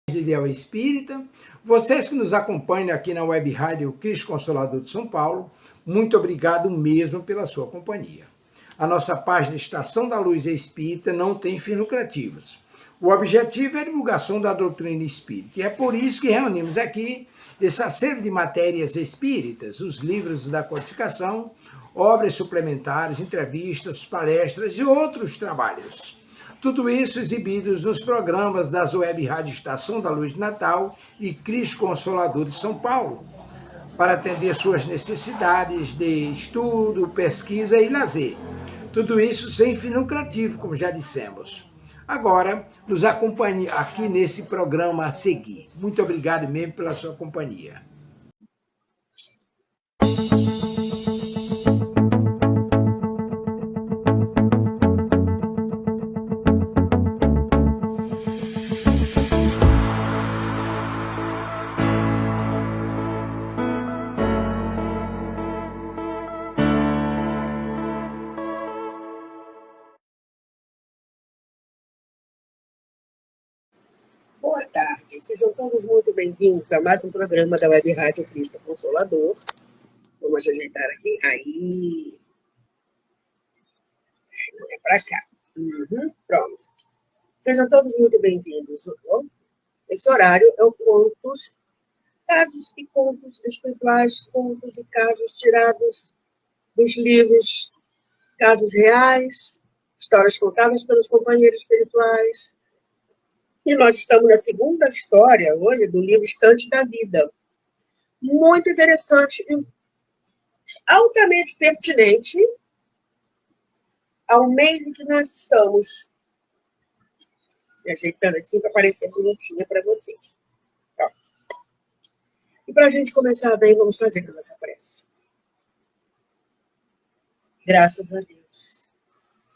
de Ideal Espírita, vocês que nos acompanham aqui na Web Rádio Cristo Consolador de São Paulo, muito obrigado mesmo pela sua companhia. A nossa página Estação da Luz Espírita não tem fins lucrativos. O objetivo é a divulgação da doutrina espírita, e é por isso que reunimos aqui esse acervo de matérias espíritas, os livros da codificação, obras suplementares, entrevistas, palestras e outros trabalhos. Tudo isso exibidos nos programas das Web Rádio Estação da Luz de Natal e Cristo Consolador de São Paulo, para atender suas necessidades de estudo, pesquisa e lazer. Tudo isso sem fim lucrativo, como já dissemos. Agora, nos acompanhe aqui nesse programa a seguir. Muito obrigado mesmo pela sua companhia. Boa tarde, sejam todos muito bem-vindos a mais um programa da Web Rádio Cristo Consolador. Vamos ajeitar aqui, aí, é para cá, pronto. Sejam todos muito bem-vindos. Esse horário é o Contos, Casos e Contos Espirituais, contos e casos tirados dos livros, casos reais, histórias contadas pelos companheiros espirituais. E nós estamos na segunda história hoje do livro Estante da Vida. Muito interessante e altamente pertinente ao mês em que nós estamos. Me ajeitando assim para parecer bonitinha para vocês. Pronto. E para a gente começar bem, vamos fazer a nossa prece. Graças a Deus.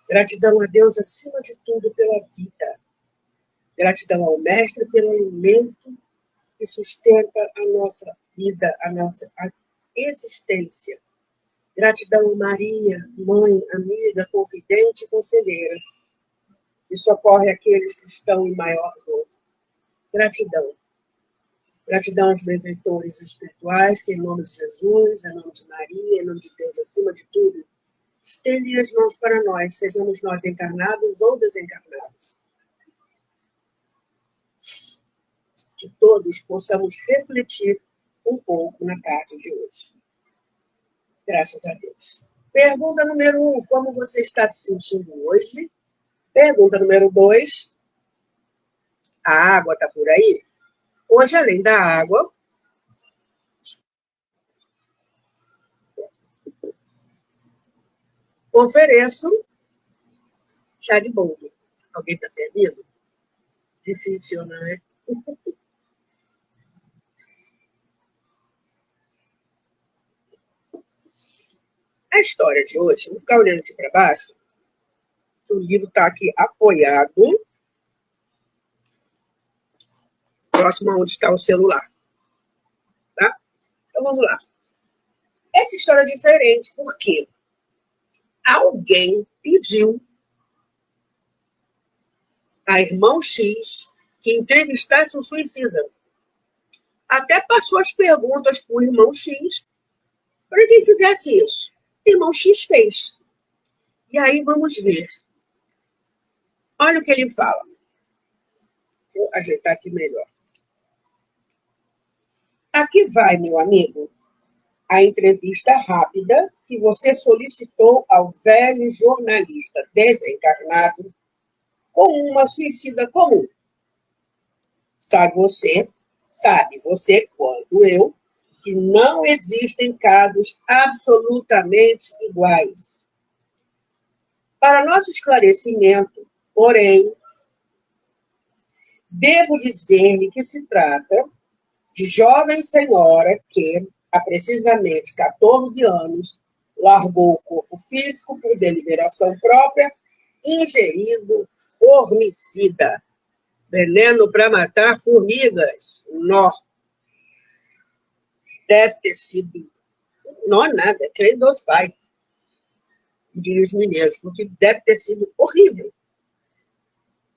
Gratidão a Deus acima de tudo pela vida. Gratidão ao Mestre pelo alimento que sustenta a nossa vida, a nossa existência. Gratidão a Maria, mãe, amiga, confidente e conselheira, que socorre aqueles que estão em maior dor. Gratidão. Gratidão aos benfeitores espirituais, que em nome de Jesus, em nome de Maria, em nome de Deus, acima de tudo, estendem as mãos para nós, sejamos nós encarnados ou desencarnados. Que todos possamos refletir um pouco na tarde de hoje. Graças a Deus. Pergunta número 1, como você está se sentindo hoje? Pergunta número 2, a água está por aí? Hoje, além da água, ofereço chá de boldo. Alguém está servindo? Difícil, não é? A história de hoje, vou ficar olhando assim para baixo, o livro está aqui apoiado, próximo a onde está o celular. Tá? Então, vamos lá. Essa história é diferente, porque alguém pediu a irmão X que entrevistasse um suicida. Até passou as perguntas para o irmão X para que ele fizesse isso. O irmão X fez. E aí vamos ver. Olha o que ele fala. Vou ajeitar aqui melhor. Aqui vai, meu amigo, a entrevista rápida que você solicitou ao velho jornalista desencarnado como uma suicida comum. Sabe você quanto eu, que não existem casos absolutamente iguais. Para nosso esclarecimento, porém, devo dizer-lhe que se trata de jovem senhora que, há precisamente 14 anos, largou o corpo físico por deliberação própria, ingerindo formicida. Veneno para matar formigas. Nó. Deve ter sido... Não é nada, é crente dos pais. Diriam os mineiros, porque deve ter sido horrível.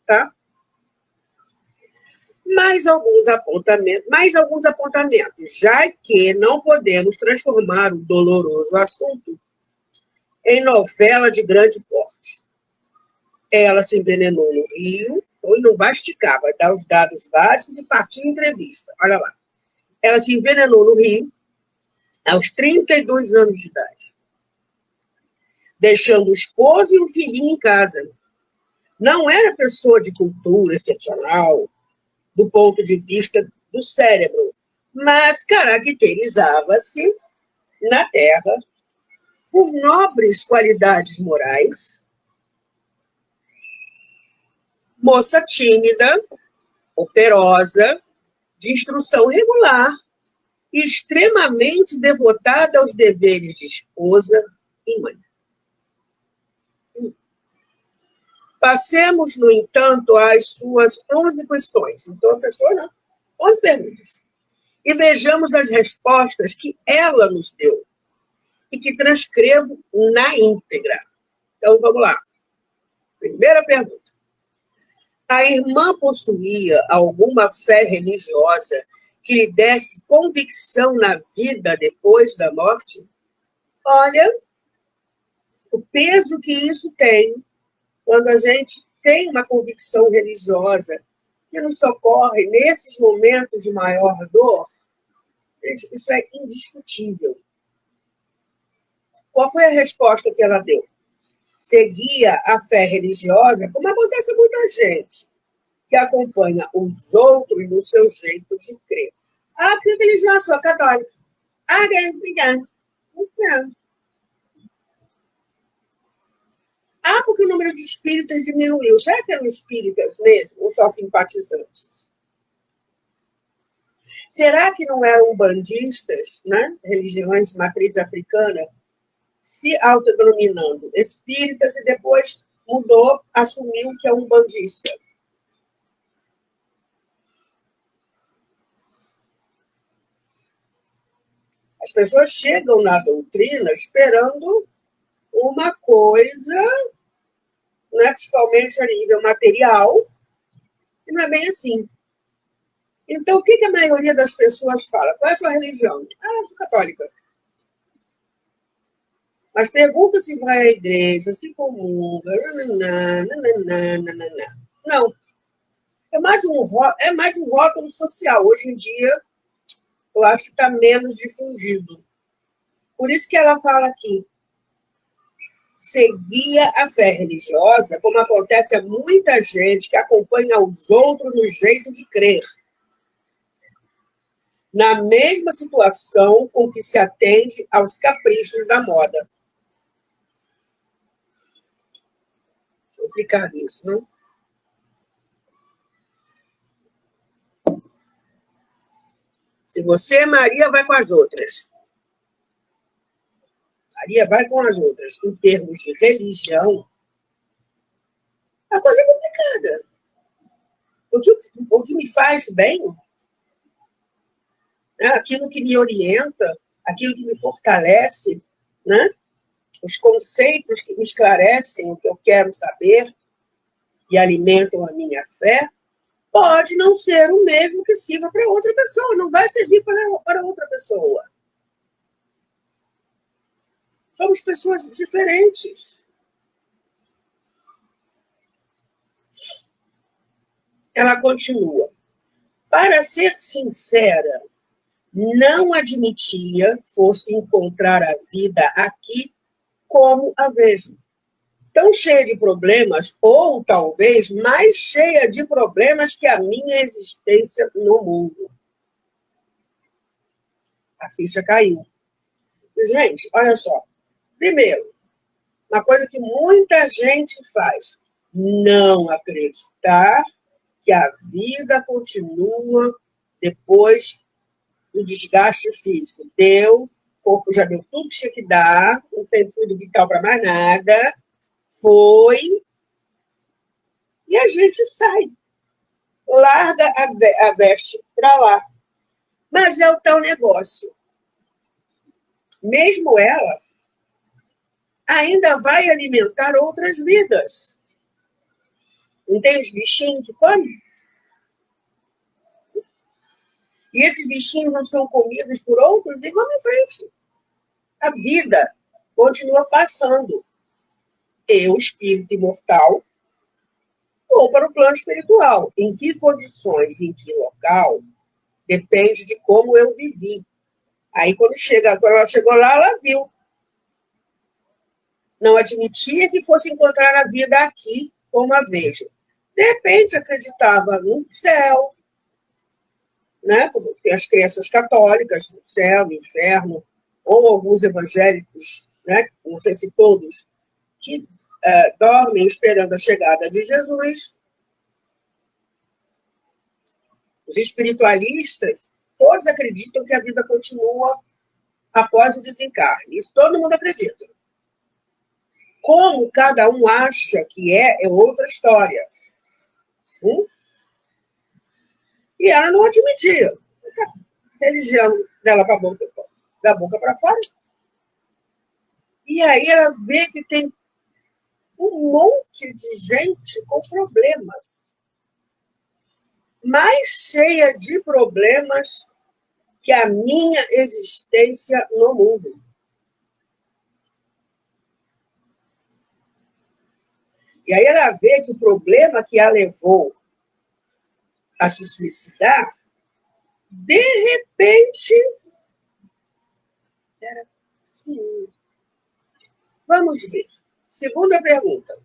Tá? mais alguns apontamentos, já que não podemos transformar o doloroso assunto em novela de grande porte. Ela se envenenou no Rio, ou não vai esticar, vai dar os dados básicos e partir em entrevista. Olha lá. Ela se envenenou no Rio aos 32 anos de idade, deixando o esposo e o filhinho em casa. Não era pessoa de cultura excepcional, do ponto de vista do cérebro, mas caracterizava-se na Terra por nobres qualidades morais, moça tímida, operosa, de instrução regular e extremamente devotada aos deveres de esposa e mãe. Passemos, no entanto, às suas 11 questões. Então, a pessoa, não, 11 perguntas. E vejamos as respostas que ela nos deu e que transcrevo na íntegra. Então, vamos lá. Primeira pergunta. A irmã possuía alguma fé religiosa que lhe desse convicção na vida depois da morte? Olha, o peso que isso tem quando a gente tem uma convicção religiosa que nos socorre nesses momentos de maior dor. Gente, isso é indiscutível. Qual foi a resposta que ela deu? Seguia a fé religiosa, como acontece com muita gente, que acompanha os outros no seu jeito de crer. Ah, que religião? Sou católica. Ah, não. Ah, porque o número de espíritas diminuiu. Será que eram espíritas mesmo ou só simpatizantes? Será que não eram bandistas, né? Religiões de matriz africana, se autodenominando espíritas e depois mudou, assumiu que é um bandista? As pessoas chegam na doutrina esperando uma coisa, né, principalmente a nível material, e não é bem assim. Então, o que a maioria das pessoas fala? Qual é a sua religião? Ah, sou católica. Mas pergunta se vai à igreja, se comunga, não. É mais um rótulo social. Hoje em dia, eu acho que está menos difundido. Por isso que ela fala aqui, seguia a fé religiosa, como acontece a muita gente que acompanha os outros no jeito de crer. Na mesma situação com que se atende aos caprichos da moda. Vou explicar isso, não? Se você, Maria, vai com as outras. Maria vai com as outras. Em termos de religião, a coisa é complicada. O que me faz bem, né, aquilo que me orienta, aquilo que me fortalece, né, os conceitos que me esclarecem o que eu quero saber e alimentam a minha fé, pode não ser o mesmo que sirva para outra pessoa, não vai servir para outra pessoa. Somos pessoas diferentes. Ela continua. Para ser sincera, não admitia fosse encontrar a vida aqui como a vejo. Tão cheia de problemas, ou talvez mais cheia de problemas que a minha existência no mundo. A ficha caiu. Gente, olha só. Primeiro, uma coisa que muita gente faz, não acreditar que a vida continua depois do desgaste físico. O corpo já deu tudo que tinha que dar, não tem fluido vital para mais nada, foi, e a gente sai. Larga a veste para lá. Mas é o tal negócio. Mesmo ela ainda vai alimentar outras vidas. Não tem os bichinhos que comem? E esses bichinhos não são comidos por outros e vamos em frente. A vida continua passando. Eu, espírito imortal, vou para o plano espiritual. Em que condições, em que local, depende de como eu vivi. Aí, quando ela chegou lá, ela viu. Não admitia que fosse encontrar a vida aqui, como a vejo. De repente, acreditava no céu, né? Como tem as crenças católicas, no céu, no inferno, ou alguns evangélicos, né? Não sei se todos, que dormem esperando a chegada de Jesus. Os espiritualistas, todos acreditam que a vida continua após o desencarne. Isso todo mundo acredita. Como cada um acha que é outra história. E ela não admitia. A religião dela da boca para fora. E aí ela vê que tem um monte de gente com problemas. Mais cheia de problemas que a minha existência no mundo. E aí ela vê que o problema que a levou a se suicidar, de repente, era... Vamos ver. Segunda pergunta.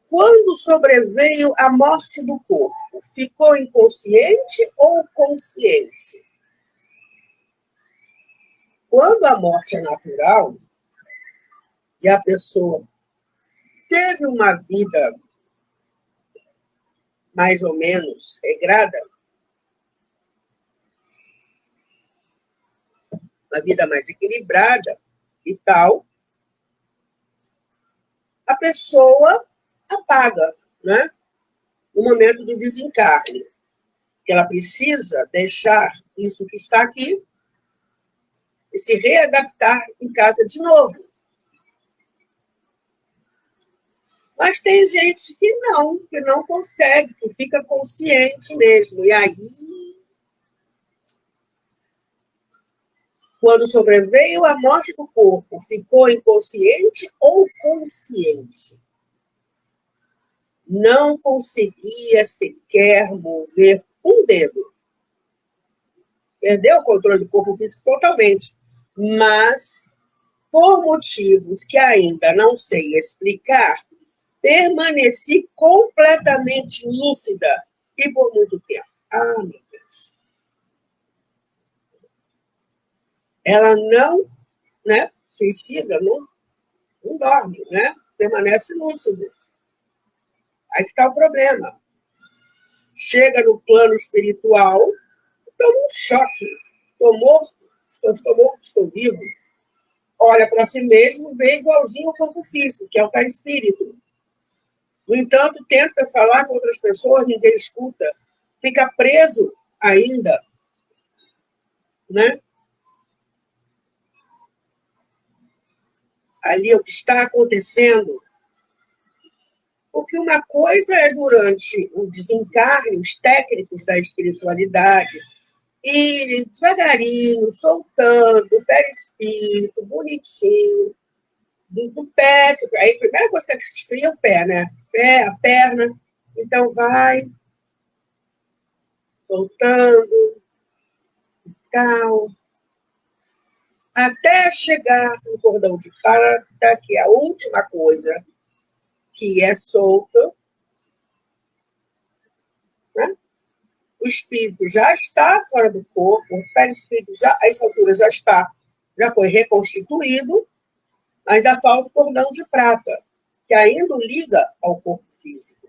Quando sobreveio a morte do corpo, ficou inconsciente ou consciente? Quando a morte é natural e a pessoa teve uma vida mais ou menos regrada, uma vida mais equilibrada e tal, a pessoa apaga, né? No momento do desencarne. Que ela precisa deixar isso que está aqui e se readaptar em casa de novo. Mas tem gente que não consegue, que fica consciente mesmo. E aí, quando sobreveio a morte do corpo, ficou inconsciente ou consciente? Não conseguia sequer mover um dedo. Perdeu o controle do corpo físico totalmente. Mas, por motivos que ainda não sei explicar, permaneci completamente lúcida e por muito tempo. Ah, meu Deus. Ela não, né, suicida, não dorme, né? Permanece lúcida. Aí que está o problema. Chega no plano espiritual, toma um choque. Estou morto, estou vivo. Olha para si mesmo, vê igualzinho ao campo físico, que é o perispírito. No entanto, tenta falar com outras pessoas, ninguém escuta. Fica preso ainda, né? Ali o que está acontecendo. Porque uma coisa é durante o desencarne, os técnicos da espiritualidade, irem devagarinho, soltando o perispírito, bonitinho, do pé. Aí a primeira coisa que se esfria é o pé, né? Pé, a perna. Então vai soltando, tal, até chegar no cordão de prata, que é a última coisa que é solta, né? O espírito já está fora do corpo, o perispírito já, a essa altura já foi reconstituído, mas ainda falta o cordão de prata, que ainda liga ao corpo físico.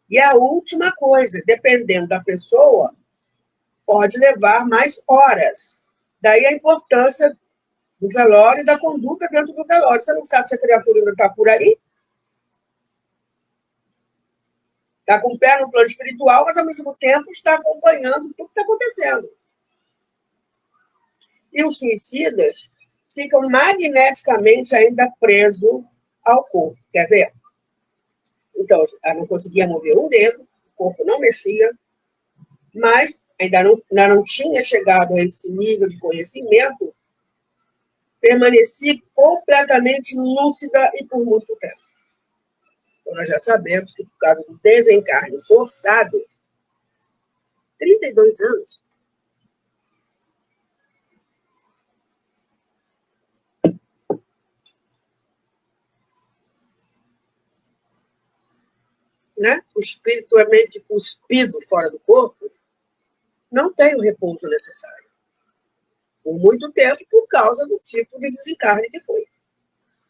E a última coisa, dependendo da pessoa, pode levar mais horas. Daí a importância do velório e da conduta dentro do velório. Você não sabe se a criatura não está por aí? Está com o pé no plano espiritual, mas ao mesmo tempo está acompanhando tudo que está acontecendo. E os suicidas ficam magneticamente ainda presos ao corpo. Quer ver? Então, ela não conseguia mover um dedo, o corpo não mexia, mas ainda não tinha chegado a esse nível de conhecimento, permaneci completamente lúcida e por muito tempo. Então, nós já sabemos que, por causa do desencarne forçado, 32 anos, né? O espírito é meio que cuspido fora do corpo, não tem o repouso necessário. Por muito tempo, por causa do tipo de desencarne que foi,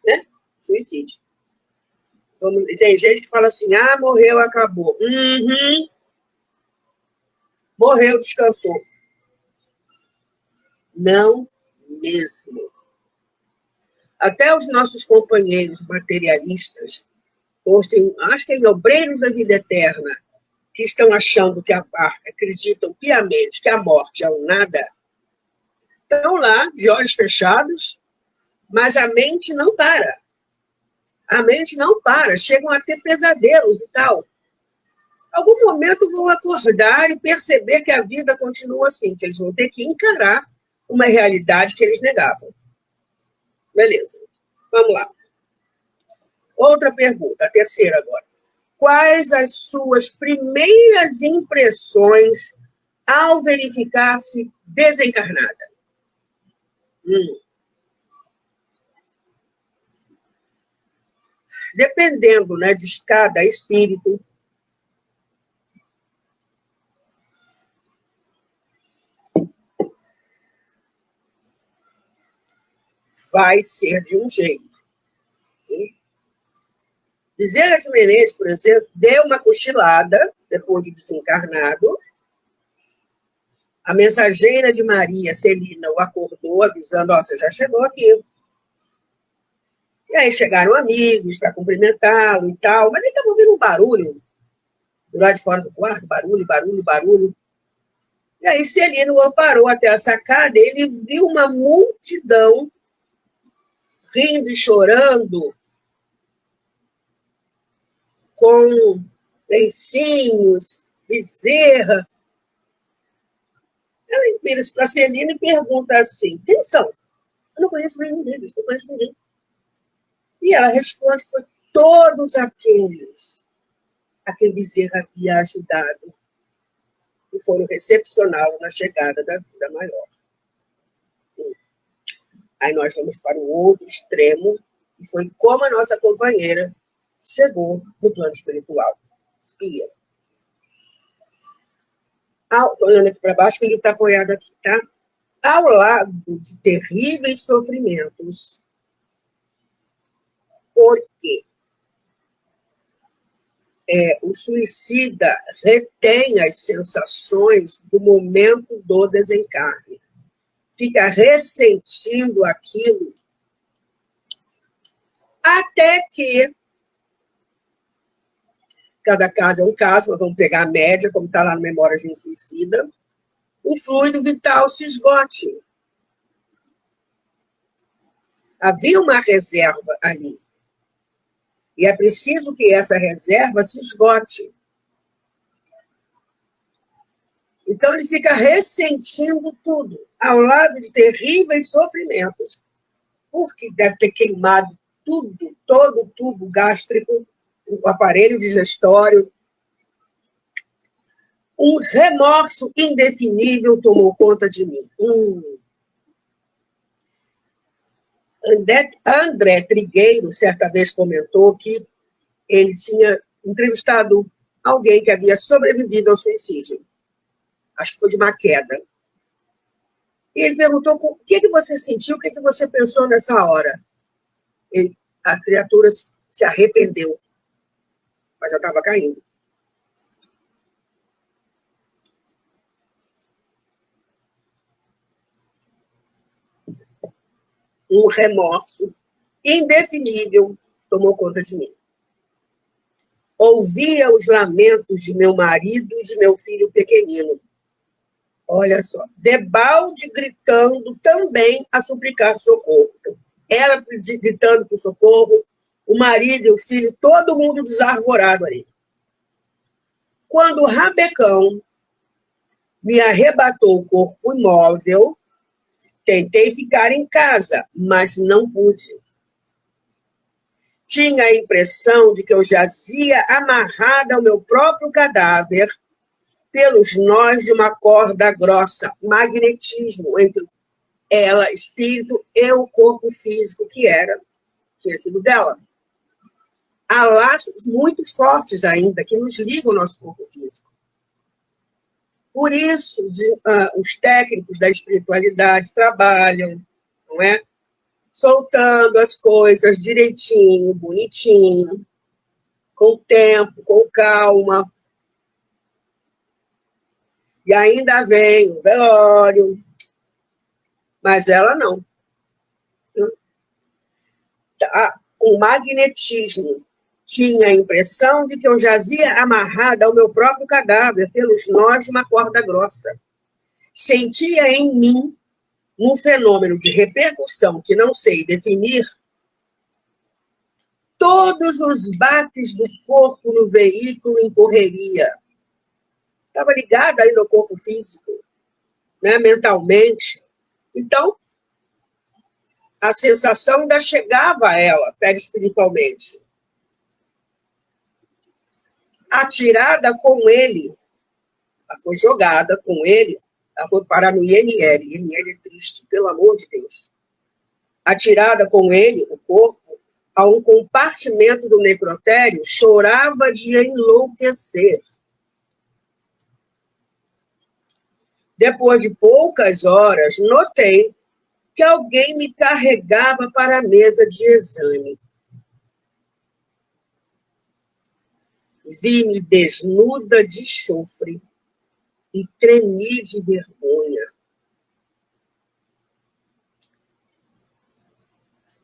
né? Suicídio. E tem gente que fala assim, morreu, acabou. Morreu, descansou. Não mesmo. Até os nossos companheiros materialistas, acho que em obreiros da vida eterna, que estão achando que acreditam piamente que a morte é um nada, estão lá, de olhos fechados, mas a mente não para. A mente não para, chegam a ter pesadelos e tal. Algum momento vão acordar e perceber que a vida continua assim, que eles vão ter que encarar uma realidade que eles negavam. Beleza, vamos lá. Outra pergunta, a terceira agora. Quais as suas primeiras impressões ao verificar-se desencarnada? Dependendo, né, de cada espírito, vai ser de um jeito. Bezerra de Menezes, por exemplo, deu uma cochilada depois de desencarnado. A mensageira de Maria, Celina, o acordou, avisando, você já chegou aqui. E aí chegaram amigos para cumprimentá-lo e tal, mas ele estava ouvindo um barulho do lado de fora do quarto, barulho. E aí Celina o parou até a sacada e ele viu uma multidão rindo e chorando, com lencinhos, Bezerra. Ela vira-se para a Celina e pergunta assim, quem são? Eu não conheço nenhum deles, não conheço ninguém. E ela responde que foi todos aqueles a quem Bezerra havia ajudado e foram recepcioná-lo na chegada da vida maior. Aí nós vamos para o outro extremo, e foi como a nossa companheira chegou no plano espiritual. Espia. Estou olhando aqui para baixo, que ele está apoiado aqui, tá? Ao lado de terríveis sofrimentos, porque o suicida retém as sensações do momento do desencarne. Fica ressentindo aquilo até que cada caso é um caso, mas vamos pegar a média, como está lá no Memórias de um Suicida, o fluido vital se esgote. Havia uma reserva ali. E é preciso que essa reserva se esgote. Então, ele fica ressentindo tudo, ao lado de terríveis sofrimentos, porque deve ter queimado tudo, todo o tubo gástrico, o aparelho digestório. Um remorso indefinível tomou conta de mim. André Trigueiro, certa vez, comentou que ele tinha entrevistado alguém que havia sobrevivido ao suicídio. Acho que foi de uma queda. E ele perguntou o que você sentiu, o que você pensou nessa hora. A criatura se arrependeu, mas já estava caindo. Um remorso indefinível tomou conta de mim. Ouvia os lamentos de meu marido e de meu filho pequenino. Olha só, debalde gritando também a suplicar socorro. Ela gritando por socorro, o marido e o filho, todo mundo desarvorado ali. Quando o rabecão me arrebatou o corpo imóvel. Tentei ficar em casa, mas não pude. Tinha a impressão de que eu jazia amarrada ao meu próprio cadáver pelos nós de uma corda grossa, magnetismo entre ela, espírito, e o corpo físico que tinha sido dela. Há laços muito fortes ainda que nos ligam ao nosso corpo físico. Por isso, os técnicos da espiritualidade trabalham, não é? Soltando as coisas direitinho, bonitinho, com tempo, com calma. E ainda vem o velório, mas ela não. O magnetismo tinha a impressão de que eu jazia amarrada ao meu próprio cadáver pelos nós de uma corda grossa. Sentia em mim um fenômeno de repercussão que não sei definir, todos os bates do corpo no veículo em correria. Estava ligado aí no corpo físico, né, mentalmente. Então, a sensação ainda chegava a ela, perispiritualmente. Atirada com ele, ela foi jogada com ele, ela foi parar no INL. INL é triste, pelo amor de Deus. Atirada com ele, o corpo, a um compartimento do necrotério, chorava de enlouquecer. Depois de poucas horas, notei que alguém me carregava para a mesa de exame. Vi-me desnuda de chofre e tremi de vergonha.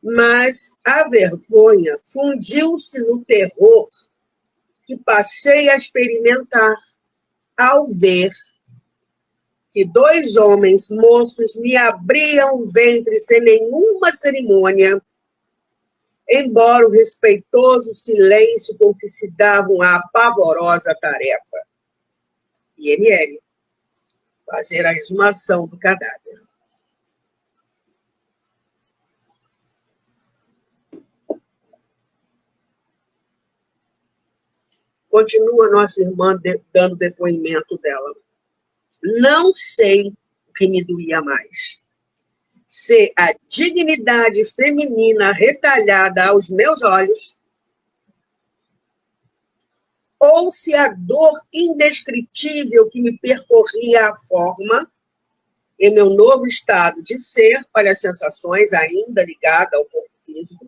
Mas a vergonha fundiu-se no terror que passei a experimentar ao ver que 2 homens moços me abriam o ventre sem nenhuma cerimônia, embora o respeitoso silêncio com que se davam à pavorosa tarefa. IML, fazer a exumação do cadáver. Continua nossa irmã dando depoimento dela. Não sei o que me doía mais. Se a dignidade feminina retalhada aos meus olhos, ou se a dor indescritível que me percorria a forma, em meu novo estado de ser, olha as sensações ainda ligadas ao corpo físico.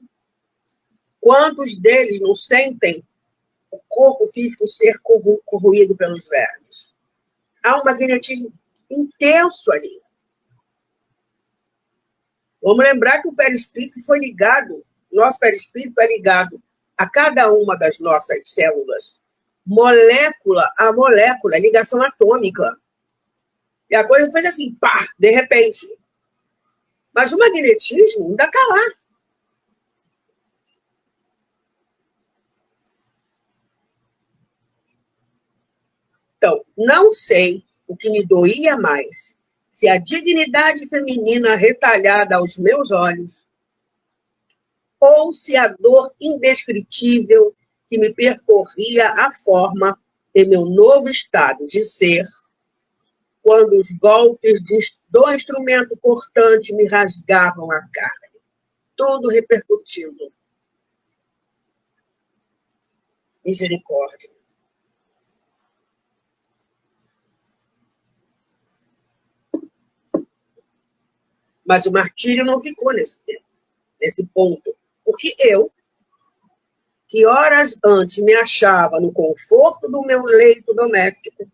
Quantos deles não sentem o corpo físico ser corroído pelos vermes? Há um magnetismo intenso ali. Vamos lembrar que o perispírito foi ligado, nosso perispírito é ligado a cada uma das nossas células, molécula a molécula, ligação atômica. E a coisa fez assim, pá, de repente. Mas o magnetismo ainda está lá. Então, não sei o que me doía mais, se a dignidade feminina retalhada aos meus olhos, ou se a dor indescritível que me percorria a forma de meu novo estado de ser, quando os golpes do instrumento cortante me rasgavam a carne, tudo repercutindo. Misericórdia. Mas o martírio não ficou nesse ponto, porque eu, que horas antes me achava no conforto do meu leito doméstico,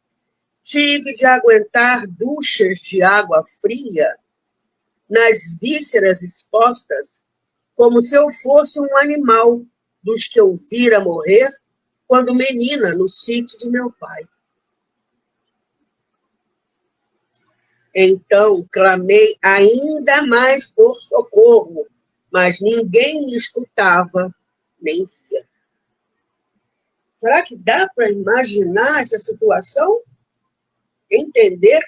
tive de aguentar duchas de água fria nas vísceras expostas, como se eu fosse um animal dos que eu vira morrer quando menina no sítio de meu pai. Então, clamei ainda mais por socorro, mas ninguém me escutava, nem via. Será que dá para imaginar essa situação? entender.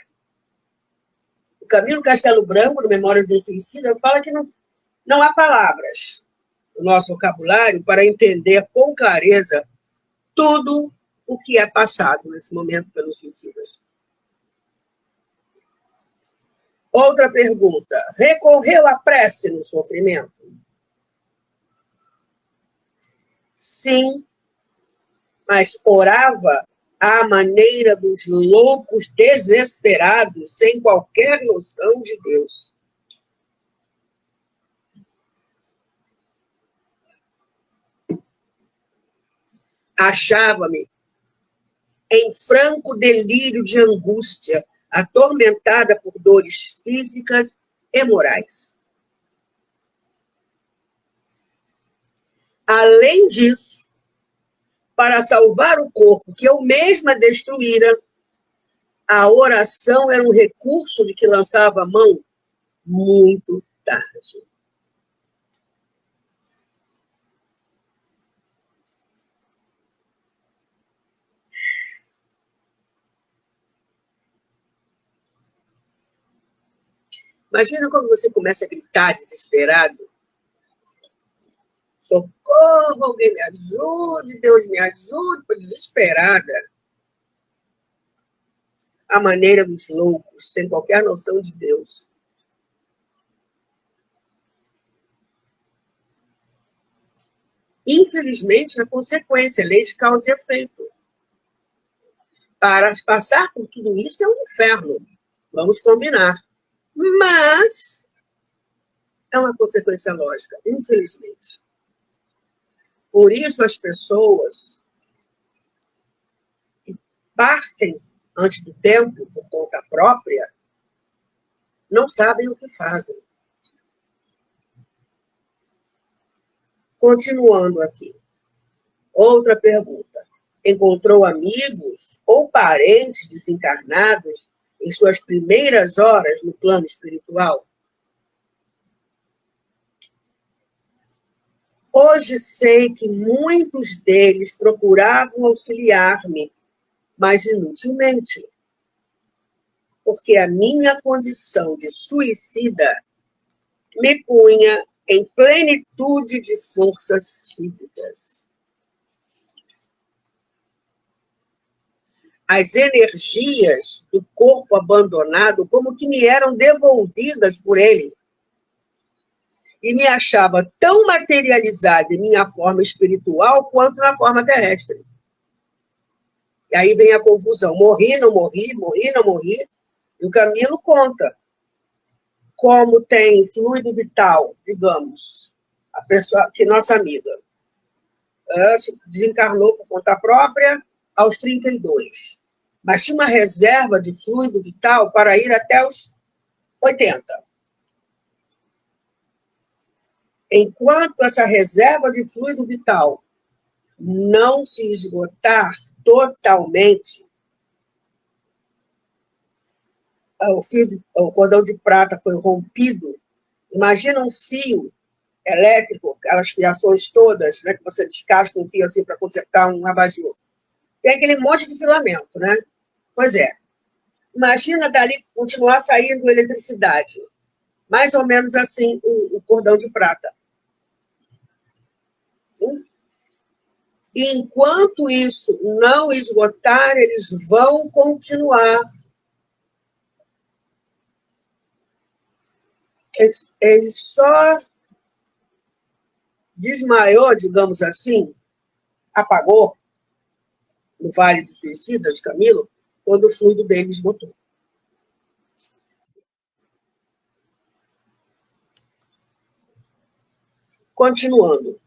O Camilo Castelo Branco, no Memória de um Suicida, fala que não há palavras no nosso vocabulário para entender com clareza tudo o que é passado nesse momento pelos suicidas. Outra pergunta. Recorreu à prece no sofrimento? Sim, mas orava à maneira dos loucos desesperados, sem qualquer noção de Deus. Achava-me em franco delírio de angústia, atormentada por dores físicas e morais. Além disso, para salvar o corpo que eu mesma destruíra, a oração era um recurso de que lançava a mão muito tarde. Imagina quando você começa a gritar desesperado. Socorro, alguém me ajude, Deus me ajude, desesperada. A maneira dos loucos, sem qualquer noção de Deus. Infelizmente, na consequência, lei de causa e efeito. Para passar por tudo isso é um inferno. Vamos combinar. Mas é uma consequência lógica, infelizmente. Por isso, as pessoas que partem antes do tempo, por conta própria, não sabem o que fazem. Continuando aqui. Outra pergunta. Encontrou amigos ou parentes desencarnados em suas primeiras horas no plano espiritual? Hoje sei que muitos deles procuravam auxiliar-me, mas inutilmente, porque a minha condição de suicida me punha em plenitude de forças físicas. As energias do corpo abandonado como que me eram devolvidas por ele. E me achava tão materializada em minha forma espiritual quanto na forma terrestre. E aí vem a confusão. Morri, não morri, morri, não morri. E o Camilo conta como tem fluido vital, digamos, a pessoa, que nossa amiga desencarnou por conta própria aos 32. Mas tinha uma reserva de fluido vital para ir até os 80. Enquanto essa reserva de fluido vital não se esgotar totalmente, o cordão de prata foi rompido. Imagina um fio elétrico, aquelas fiações todas, né, que você descasca um fio assim para consertar um abajur. Tem aquele monte de filamento, né? Pois é. Imagina dali continuar saindo eletricidade. Mais ou menos assim o cordão de prata. E enquanto isso não esgotar, eles vão continuar. Ele só desmaiou, digamos assim, apagou no Vale dos Suicidas, Camilo, quando o fluido dele esgotou. Continuando.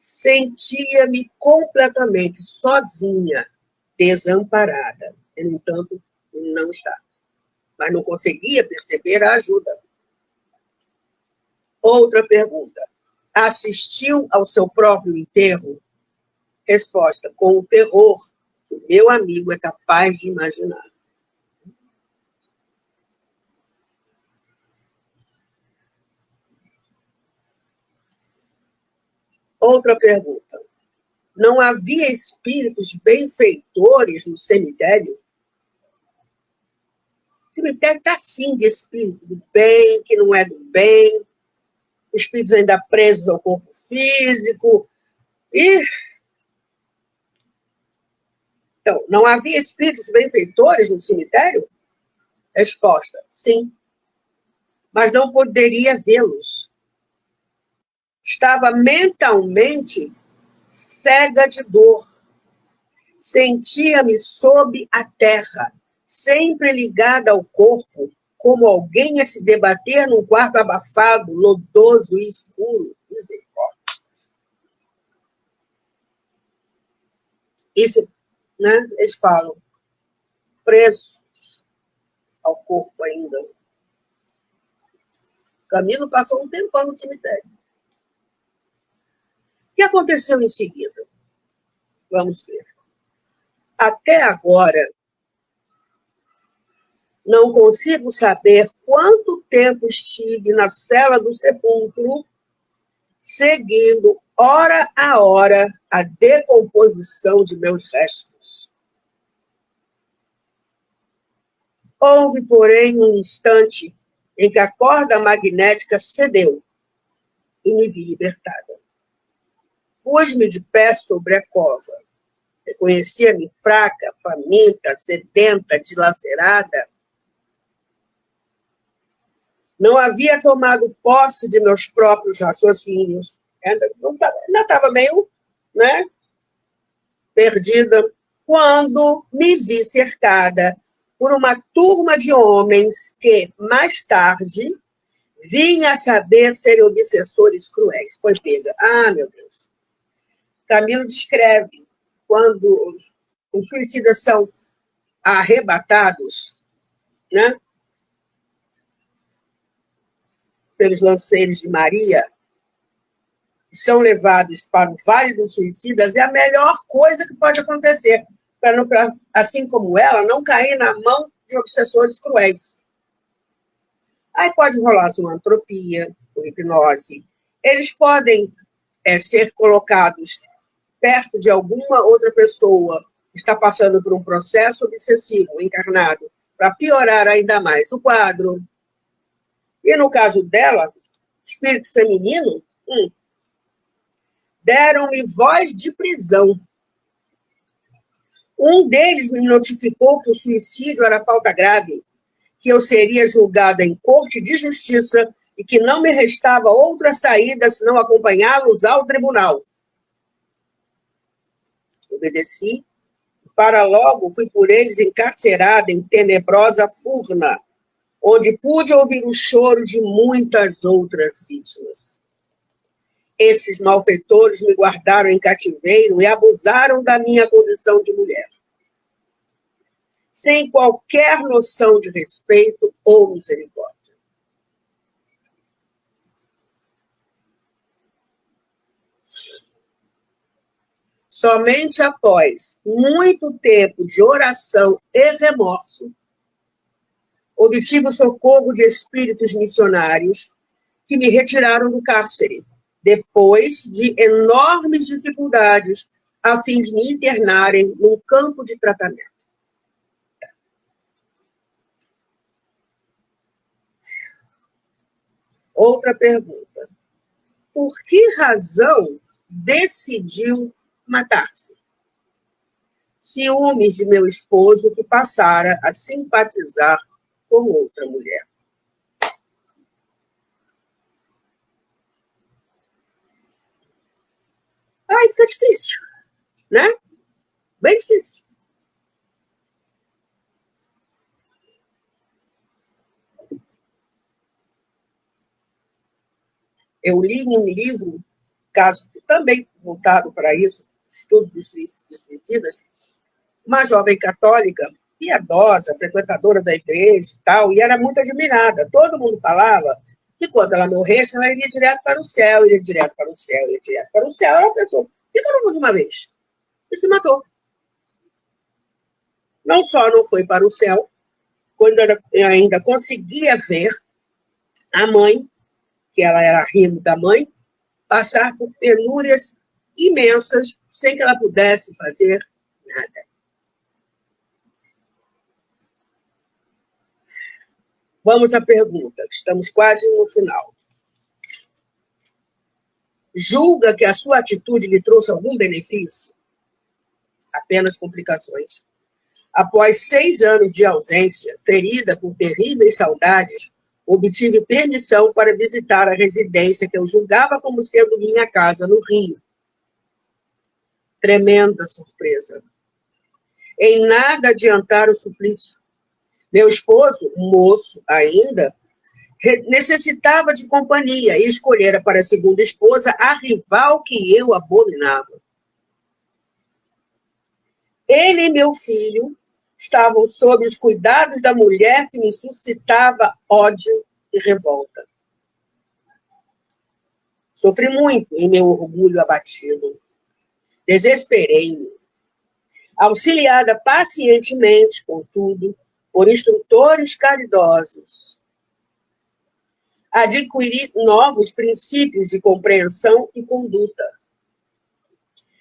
Sentia-me completamente sozinha, desamparada. No entanto, não estava. Mas não conseguia perceber a ajuda. Outra pergunta. Assistiu ao seu próprio enterro? Resposta. Com o terror que o meu amigo é capaz de imaginar. Outra pergunta. não havia espíritos benfeitores no cemitério? O cemitério está assim de espírito do bem, que não é do bem, espíritos ainda presos ao corpo físico. Então, não havia espíritos benfeitores no cemitério? Resposta: sim, mas não poderia vê-los. Estava mentalmente cega de dor. Sentia-me sob a terra, sempre ligada ao corpo, como alguém a se debater num quarto abafado, lodoso e escuro. Misericórdia. Isso, né? Eles falam, presos ao corpo ainda. Camilo passou um tempão no cemitério. O que aconteceu em seguida? Vamos ver. Até agora, não consigo saber quanto tempo estive na cela do sepulcro, seguindo, hora a hora, a decomposição de meus restos. Houve, porém, um instante em que a corda magnética cedeu e me vi libertada. Pus-me de pé sobre a cova. Reconhecia-me fraca, faminta, sedenta, dilacerada. Não havia tomado posse de meus próprios raciocínios. Ainda estava meio, né, perdida, quando me vi cercada por uma turma de homens que, mais tarde, vinha a saber serem obsessores cruéis. Foi pega. Ah, meu Deus. Camilo descreve quando os suicidas são arrebatados, né, pelos lanceiros de Maria, são levados para o Vale dos Suicidas, é a melhor coisa que pode acontecer, para, assim como ela, não cair na mão de obsessores cruéis. Aí pode rolar zoantropia, ou hipnose. Eles podem ser colocados perto de alguma outra pessoa que está passando por um processo obsessivo encarnado, para piorar ainda mais o quadro. E no caso dela, espírito feminino, deram-me voz de prisão. Um deles me notificou que o suicídio era falta grave, que eu seria julgada em corte de justiça e que não me restava outra saída senão acompanhá-los ao tribunal. Obedeci. Para logo fui por eles encarcerada em tenebrosa furna, onde pude ouvir o choro de muitas outras vítimas. Esses malfeitores me guardaram em cativeiro e abusaram da minha condição de mulher, sem qualquer noção de respeito ou misericórdia. Somente após muito tempo de oração e remorso, obtive o socorro de espíritos missionários que me retiraram do cárcere, depois de enormes dificuldades, a fim de me internarem num campo de tratamento. Outra pergunta. Por que razão decidiu matar-se? Ciúmes de meu esposo que passara a simpatizar com outra mulher. Aí fica difícil, né? Bem difícil. Eu li em um livro, caso também voltado para isso, estudo dos suicidas, uma jovem católica, piedosa, frequentadora da igreja e tal, e era muito admirada. Todo mundo falava que quando ela morresse, ela iria direto para o céu, iria direto para o céu, iria direto para o céu. Ela pensou, por que eu não vou de uma vez? E se matou. Não só não foi para o céu, quando ela ainda conseguia ver a mãe, que ela era rimo da mãe, passar por penúrias imensas, sem que ela pudesse fazer nada. Vamos à pergunta, estamos quase no final. Julga que a sua atitude lhe trouxe algum benefício? Apenas complicações. Após 6 anos de ausência, ferida por terríveis saudades, obtive permissão para visitar a residência que eu julgava como sendo minha casa no Rio. Tremenda surpresa. Em nada adiantar o suplício. Meu esposo, moço ainda, necessitava de companhia e escolhera para a segunda esposa a rival que eu abominava. Ele e meu filho estavam sob os cuidados da mulher que me suscitava ódio e revolta. Sofri muito em meu orgulho abatido. Desesperei-me. Auxiliada pacientemente, contudo, por instrutores caridosos, adquiri novos princípios de compreensão e conduta.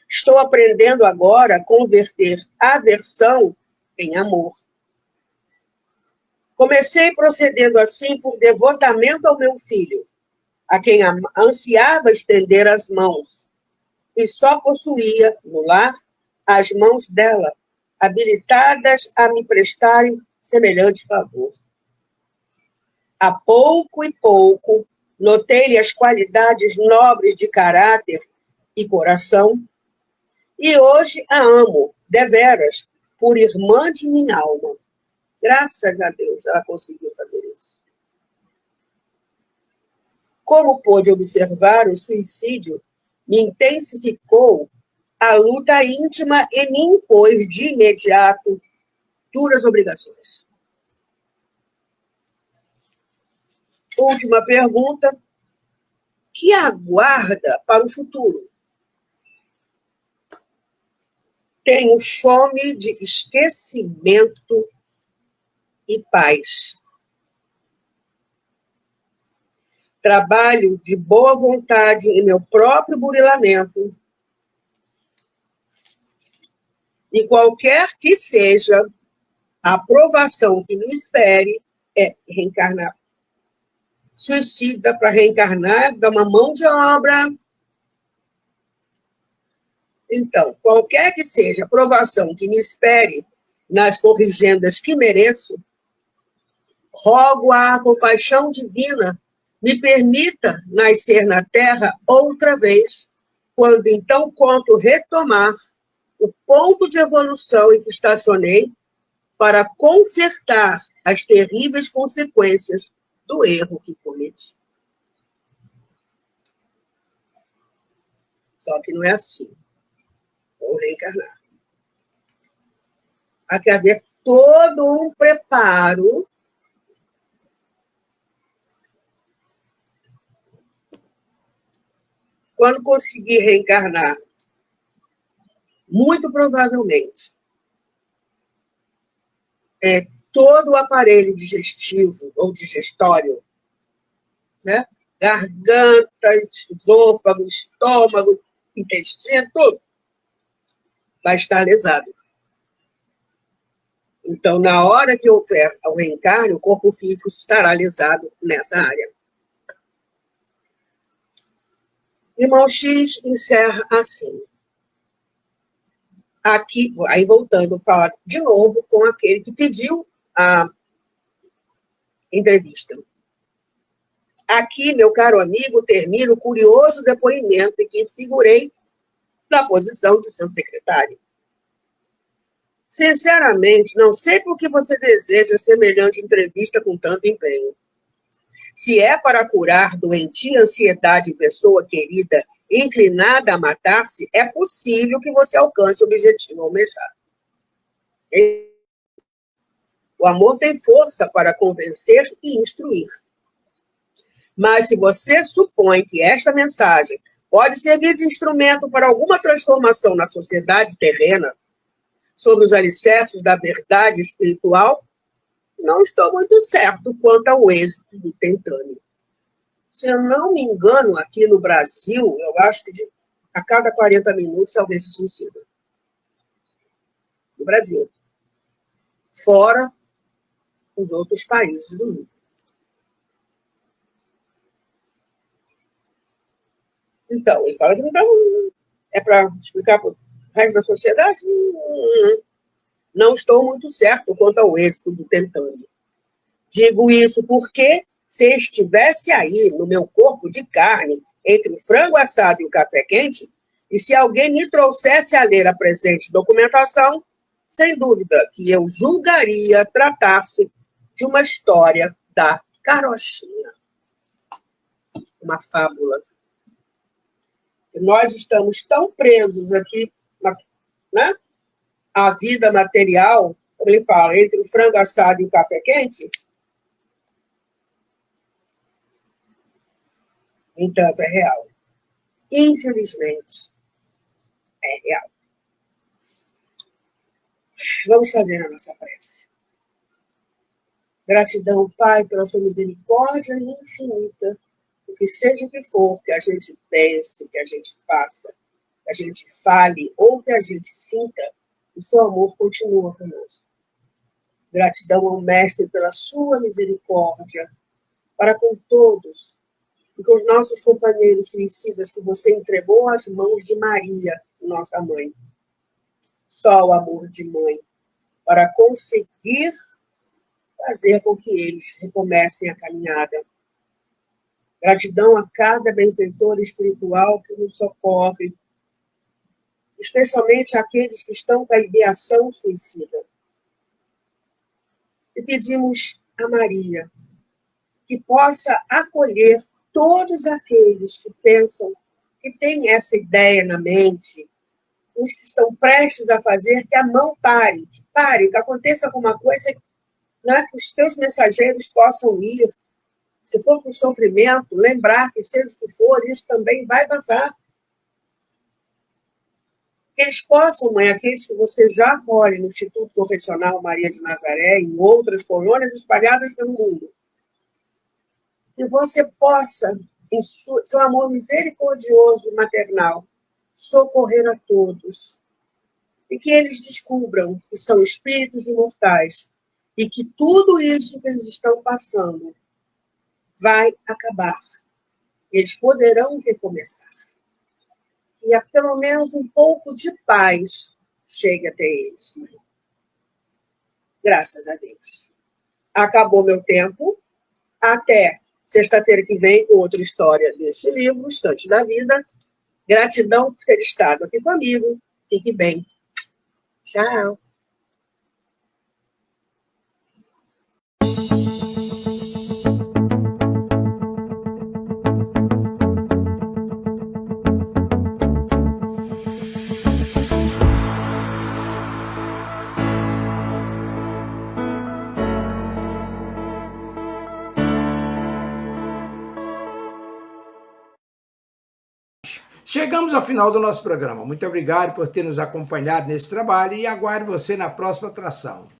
Estou aprendendo agora a converter aversão em amor. Comecei procedendo assim por devotamento ao meu filho, a quem ansiava estender as mãos, e só possuía, no lar, as mãos dela, habilitadas a me prestarem semelhante favor. A pouco e pouco, notei-lhe as qualidades nobres de caráter e coração, e hoje a amo, deveras, por irmã de minha alma. Graças a Deus, ela conseguiu fazer isso. Como pôde observar, o suicídio me intensificou a luta íntima e me impôs de imediato duras obrigações. Última pergunta. Que aguarda para o futuro? Tenho fome de esquecimento e paz. Trabalho de boa vontade em meu próprio burilamento. E qualquer que seja a aprovação que me espere é reencarnar. Suicida para reencarnar, dá uma mão de obra. Então, qualquer que seja a aprovação que me espere nas corrigendas que mereço, rogo à compaixão divina me permita nascer na terra outra vez, quando então conto retomar o ponto de evolução em que estacionei para consertar as terríveis consequências do erro que cometi. Só que não é assim. Vou reencarnar. Há que haver todo um preparo quando conseguir reencarnar. Muito provavelmente, todo o aparelho digestivo ou digestório, né? Garganta, esôfago, estômago, intestino, tudo, vai estar lesado. Então, na hora que houver o reencarne, o corpo físico estará lesado nessa área. Irmão X encerra assim. Aqui, aí voltando a falar de novo com aquele que pediu a entrevista. Aqui, meu caro amigo, termina o curioso depoimento em que figurei na posição de seu secretário. Sinceramente, não sei por que você deseja semelhante entrevista com tanto empenho. Se é para curar doentia ansiedade em pessoa querida, inclinada a matar-se, é possível que você alcance o objetivo almejado. O amor tem força para convencer e instruir. Mas se você supõe que esta mensagem pode servir de instrumento para alguma transformação na sociedade terrena, sobre os alicerces da verdade espiritual, não estou muito certo quanto ao êxito do tentame. Se eu não me engano, aqui no Brasil, eu acho que a cada 40 minutos alguém se suicida. No Brasil. Fora os outros países do mundo. Então, ele fala que não dá é para explicar para o resto da sociedade? Não estou muito certo quanto ao êxito do tentando. Digo isso porque, se estivesse aí, no meu corpo de carne, entre o frango assado e o café quente, e se alguém me trouxesse a ler a presente documentação, sem dúvida que eu julgaria tratar-se de uma história da carochinha. Uma fábula. E nós estamos tão presos aqui, né? A vida material, como ele fala, entre o frango assado e o café quente, entanto, é real. Infelizmente, é real. Vamos fazer a nossa prece. Gratidão, Pai, pela sua misericórdia infinita, o que seja o que for que a gente pense, que a gente faça, que a gente fale ou que a gente sinta, o seu amor continua conosco. Gratidão ao Mestre pela sua misericórdia para com todos e com os nossos companheiros suicidas que você entregou às mãos de Maria, nossa mãe. Só o amor de mãe para conseguir fazer com que eles recomecem a caminhada. Gratidão a cada benfeitor espiritual que nos socorre, especialmente aqueles que estão com a ideação suicida. E pedimos a Maria que possa acolher todos aqueles que pensam, que têm essa ideia na mente, os que estão prestes a fazer, que a mão pare, que aconteça alguma coisa, né, que os teus mensageiros possam ir. Se for com sofrimento, lembrar que seja o que for, isso também vai passar. Que eles possam, mãe, aqueles que você já acolhe no Instituto Correcional Maria de Nazaré, em outras colônias espalhadas pelo mundo, que você possa, em seu amor misericordioso maternal, socorrer a todos. E que eles descubram que são espíritos imortais e que tudo isso que eles estão passando vai acabar. Eles poderão recomeçar. E pelo menos um pouco de paz chegue até eles. Graças a Deus. Acabou meu tempo. Até sexta-feira que vem com outra história desse livro, Estante da Vida. Gratidão por ter estado aqui comigo. Fique bem. Tchau. Chegamos ao final do nosso programa. Muito obrigado por ter nos acompanhado nesse trabalho e aguardo você na próxima atração.